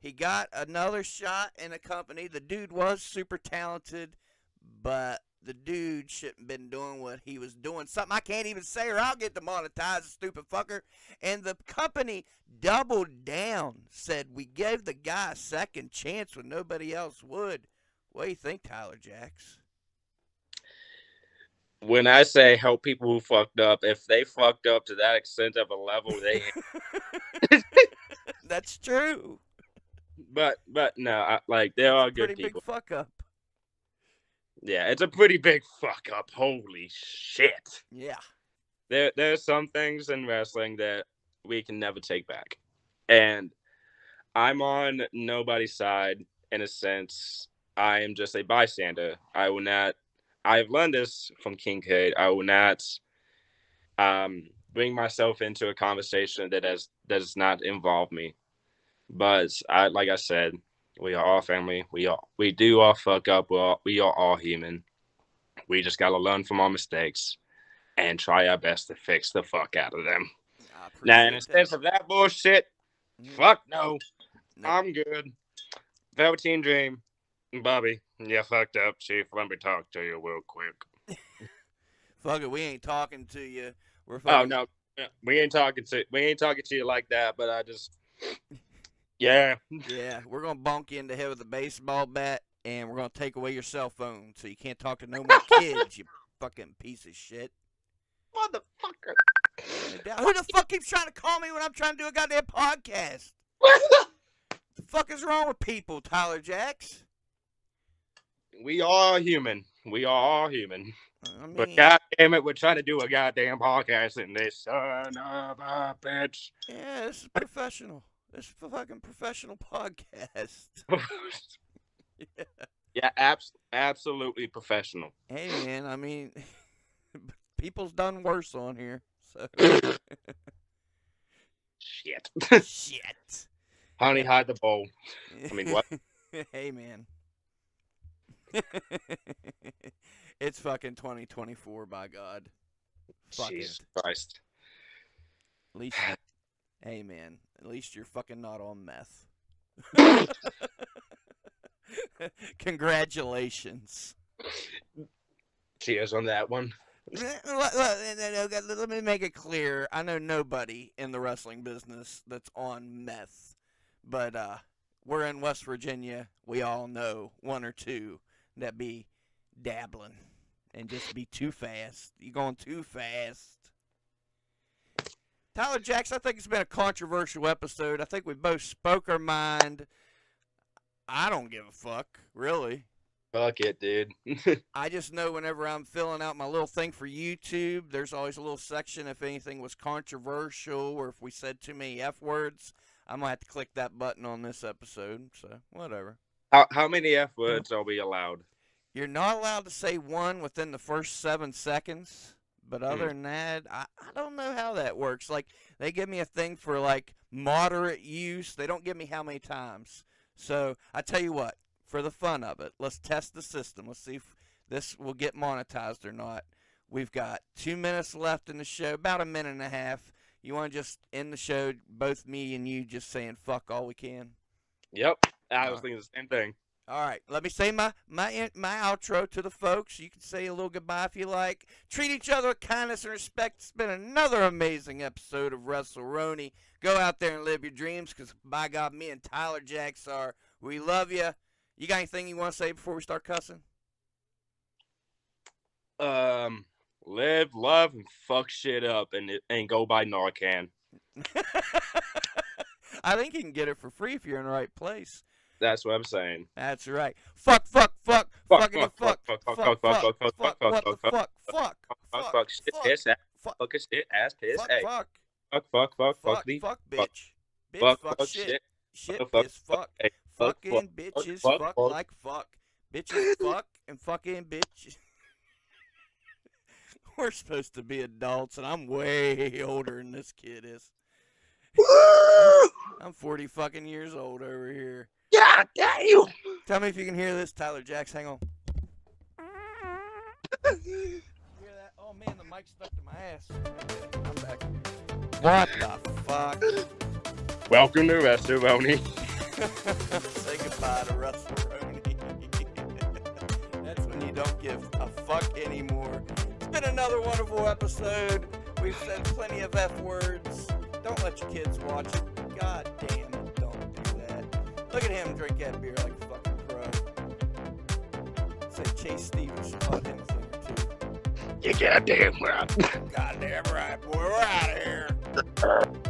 he got another shot in a company. The dude was super talented, but the dude shouldn't have been doing what he was doing. Something I can't even say or I'll get demonetized, stupid fucker. And the company doubled down, said we gave the guy a second chance when nobody else would. What do you think, Tyler Jaxx? When I say help people who fucked up, if they fucked up to that extent of a level, they... That's true. But no, like, there are good people. Pretty big fuck up. Yeah, it's a pretty big fuck up. Holy shit. Yeah. There's some things in wrestling that we can never take back. And I'm on nobody's side in a sense. I am just a bystander. I will not... I've learned this from King Kid. I will not bring myself into a conversation that does not involve me. But like I said, we are all family. We do all fuck up. We are all human. We just gotta learn from our mistakes and try our best to fix the fuck out of them. Now, in a sense of that bullshit, fuck no. I'm good. Velveteen Dream, Bobby, you fucked up, Chief. Let me talk to you real quick. Fuck it, we ain't talking to you. We're fucking... Oh no, we ain't talking to you like that. But I just, yeah, we're gonna bonk you in the head with a baseball bat, and we're gonna take away your cell phone so you can't talk to no more kids. You fucking piece of shit, motherfucker. Who the fuck keeps trying to call me when I'm trying to do a goddamn podcast? What the fuck is wrong with people, Tyler Jaxx? We are human. We are all human. I mean, but goddamn it, we're trying to do a goddamn podcast in this son of a bitch. Yeah, this is professional. This is a fucking professional podcast. Yeah, absolutely professional. Hey, man, I mean, people's done worse on here. So. Shit. Shit. Honey, hide the bowl. I mean, what? Hey, man. It's fucking 2024, by God. Fuck Jesus it. Christ. At least, hey, man, at least you're fucking not on meth. Congratulations. Cheers on that one. Let me make it clear. I know nobody in the wrestling business that's on meth. But we're in West Virginia. We all know one or two that be dabbling and just be too fast. You're going too fast. Tyler Jaxx, I think it's been a controversial episode. I think we both spoke our mind. I don't give a fuck, really. Fuck it, dude. I just know whenever I'm filling out my little thing for YouTube, there's always a little section if anything was controversial or if we said too many F words. I'm going to have to click that button on this episode, so whatever. How many F words are we allowed? You're not allowed to say one within the first 7 seconds, but other than that, I don't know how that works. Like, they give me a thing for, like, moderate use. They don't give me how many times. So, I tell you what, for the fun of it, let's test the system. Let's see if this will get monetized or not. We've got 2 minutes left in the show, about a minute and a half. You want to just end the show, both me and you just saying fuck all we can? Yep. I was thinking the same thing. All right. Let me say my outro to the folks. You can say a little goodbye if you like. Treat each other with kindness and respect. It's been another amazing episode of WrestleRoni. Go out there and live your dreams because, by God, me and Tyler Jaxx are. We love you. You got anything you want to say before we start cussing? Live, love, and fuck shit up and go buy Narcan. I think you can get it for free if you're in the right place. That's what I'm saying. That's right. Fuck, shit, ass, piss, fuck, bitch, fuck, shit, piss, fuck, fucking bitches, fuck like fuck, bitches, fuck, and fucking bitches. We're supposed to be adults, and I'm way older than this kid is. I'm 40 fucking years old over here. God damn! Tell me if you can hear this, Tyler Jaxx. Hang on. Hear that? Oh man, the mic's stuck to my ass. I'm back. What the fuck? Welcome to WrestleRoni. Say goodbye to WrestleRoni. That's when you don't give a fuck anymore. It's been another wonderful episode. We've said plenty of F words. Don't let your kids watch it. God damn it, don't do that. Look at him drink that beer like a fucking pro. Say Chase Stevens taught him a thing or two. You goddamn right. Goddamn right, boy. We're out of here.